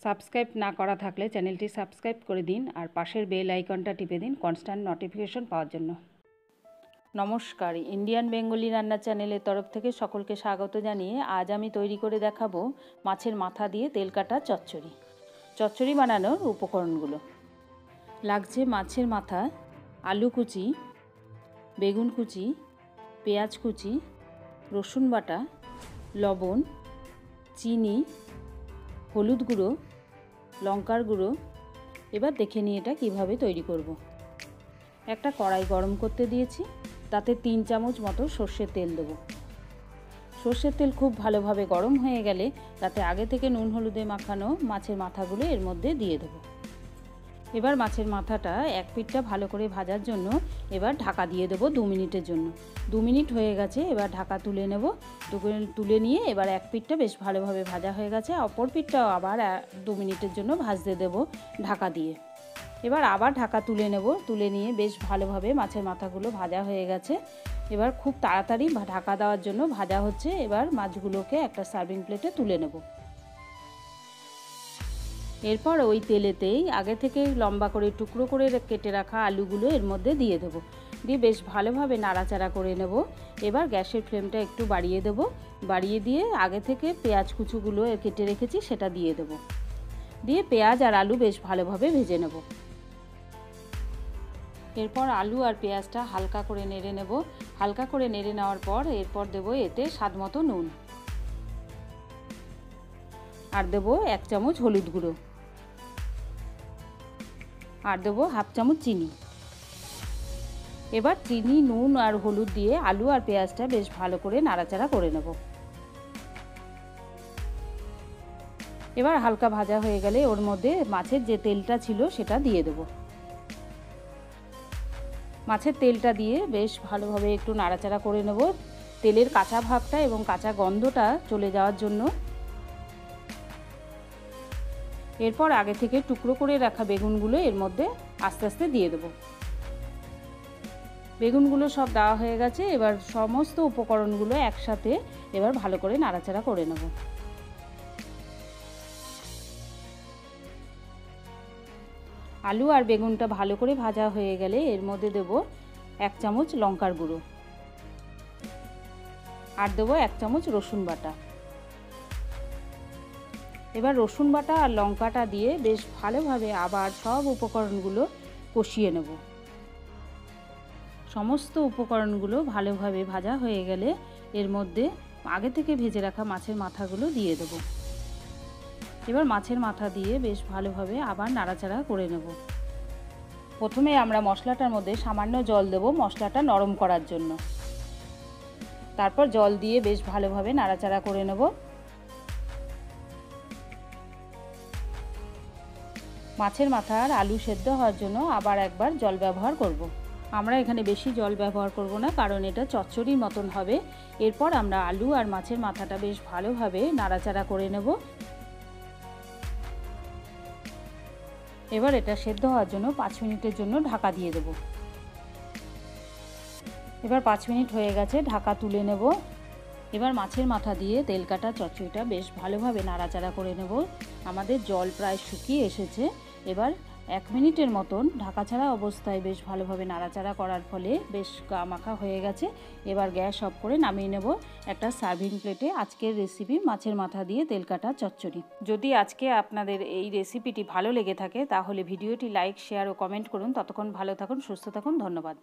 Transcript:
Subscribe না করা থাকলে চ্যানেলটি সাবস্ক্রাইব করে দিন আর পাশের বেল আইকনটা টিপে দিন কনস্ট্যান্ট নোটিফিকেশন পাওয়ার জন্য। নমস্কার, ইন্ডিয়ান বেঙ্গলি রান্না চ্যানেলের তরফ থেকে সকলকে স্বাগত জানিয়ে আজ আমি তৈরি করে দেখাবো মাছের মাথা দিয়ে তেল কাটা চচ্চড়ি। চচ্চড়ি বানানোর উপকরণগুলো লাগছে: মাছের মাথা, আলু কুচি, বেগুন কুচি, পেঁয়াজ কুচি, রসুন বাটা, লবণ, চিনি, হলুদ গুঁড়ো, লঙ্কার গুঁড়ো। এবার দেখে নিই এটা কীভাবে তৈরি করব। একটা কড়াই গরম করতে দিয়েছি, তাতে 3 চামচ মতো সর্ষের তেল দেবো। সর্ষের তেল খুব ভালোভাবে গরম হয়ে গেলে তাতে আগে থেকে নুন হলুদে মাখানো মাছের মাথাগুলো এর মধ্যে দিয়ে দেবো। এবার মাছের মাথাটা এক পিঠটা ভালো করে ভাজার জন্য এবার ঢাকা দিয়ে দেবো 2 মিনিটের জন্য। 2 মিনিট হয়ে গেছে, এবার ঢাকা তুলে নেব। তুলে নিয়ে এবার এক পিঠটা বেশ ভালোভাবে ভাজা হয়ে গেছে, অপর পিঠটাও আবার 2 মিনিটের জন্য ভাজতে দেব ঢাকা দিয়ে। এবার আবার ঢাকা তুলে নেব। তুলে নিয়ে বেশ ভালোভাবে মাছের মাথাগুলো ভাজা হয়ে গেছে। এবার খুব তাড়াতাড়ি ঢাকা দেওয়ার জন্য ভাজা হচ্ছে। এবার মাছগুলোকে একটা সার্ভিং প্লেটে তুলে নেব। এরপর ওই তেলেতেই আগে থেকে লম্বা করে টুকরো করে কেটে রাখা আলুগুলো এর মধ্যে দিয়ে দেবো। দিয়ে বেশ ভালোভাবে নাড়াচাড়া করে নেব। এবার গ্যাসের ফ্লেমটা একটু বাড়িয়ে দেবো। বাড়িয়ে দিয়ে আগে থেকে পেঁয়াজ কুচুগুলো কেটে রেখেছি সেটা দিয়ে দেবো। দিয়ে পেঁয়াজ আর আলু বেশ ভালোভাবে ভেজে নেব। এরপর আলু আর পেঁয়াজটা হালকা করে নেড়ে নেব। হালকা করে নেড়ে নেওয়ার পর এরপর দেবো এতে স্বাদ মতো নুন, আর দেবো 1 চামচ হলুদ গুঁড়ো, আর দেবো 1/2 চামচ চিনি। এবার চিনি, নুন আর হলুদ দিয়ে আলু আর পেঁয়াজটা বেশ ভালো করে নাড়াচাড়া করে নেব। এবার হালকা ভাজা হয়ে গেলে ওর মধ্যে মাছের যে তেলটা ছিল সেটা দিয়ে দেব। মাছের তেলটা দিয়ে বেশ ভালোভাবে একটু নাড়াচাড়া করে নেব, তেলের কাঁচা ভাবটা এবং কাঁচা গন্ধটা চলে যাওয়ার জন্য। এরপর আগে থেকে টুকরো করে রাখা বেগুনগুলো এর মধ্যে আস্তে আস্তে দিয়ে দেব। বেগুনগুলো সব দেওয়া হয়ে গেছে। এবার সমস্ত উপকরণগুলো একসাথে এবার ভালো করে নাড়াচাড়া করে নেব। আলু আর বেগুনটা ভালো করে ভাজা হয়ে গেলে এর মধ্যে দেব 1 চামচ লঙ্কার গুঁড়ো, আর দেবো 1 চামচ রসুন বাটা। এবার রসুন বাটা আর লঙ্কাটা দিয়ে বেশ ভালোভাবে আবার সব উপকরণগুলো কষিয়ে নেব। সমস্ত উপকরণগুলো ভালোভাবে ভাজা হয়ে গেলে এর মধ্যে আগে থেকে ভেজে রাখা মাছের মাথাগুলো দিয়ে দেব। এবার মাছের মাথা দিয়ে বেশ ভালোভাবে আবার নাড়াচাড়া করে নেব। প্রথমে আমরা মশলাটার মধ্যে সামান্য জল দেব মশলাটা নরম করার জন্য। তারপর জল দিয়ে বেশ ভালোভাবে নাড়াচাড়া করে নেব। মাছের মাথা আর আলু সেদ্ধ হওয়ার জন্য আবার একবার জল ব্যবহার করব। আমরা এখানে বেশি জল ব্যবহার করব না, কারণ এটা চচ্চড়ির মতন হবে। এরপর আমরা আলু আর মাছের মাথাটা বেশ ভালোভাবে নাড়াচাড়া করে নেব। এবার এটা সেদ্ধ হওয়ার জন্য 5 মিনিটের জন্য ঢাকা দিয়ে দেব। এবার 5 মিনিট হয়ে গেছে, ঢাকা তুলে নেব। এবার মাছের মাথা দিয়ে তেল কাটা চচ্চড়িটা বেশ ভালোভাবে নাড়াচাড়া করে নেব। আমাদের জল প্রায় শুকিয়ে এসেছে। এবার 1 মিনিটের মতন ঢাকা ছাড়া অবস্থায় বেশ ভালোভাবে নাড়াচাড়া করার ফলে বেশ মাখা হয়ে গেছে। এবার গ্যাস অফ করে নামিয়ে নেব একটা সার্ভিং প্লেটে আজকের রেসিপি মাছের মাথা দিয়ে তেল কাটা চচ্চড়ি। যদি আজকে আপনাদের এই রেসিপিটি ভালো লেগে থাকে তাহলে ভিডিওটি লাইক, শেয়ার ও কমেন্ট করুন। ততক্ষণ ভালো থাকুন, সুস্থ থাকুন। ধন্যবাদ।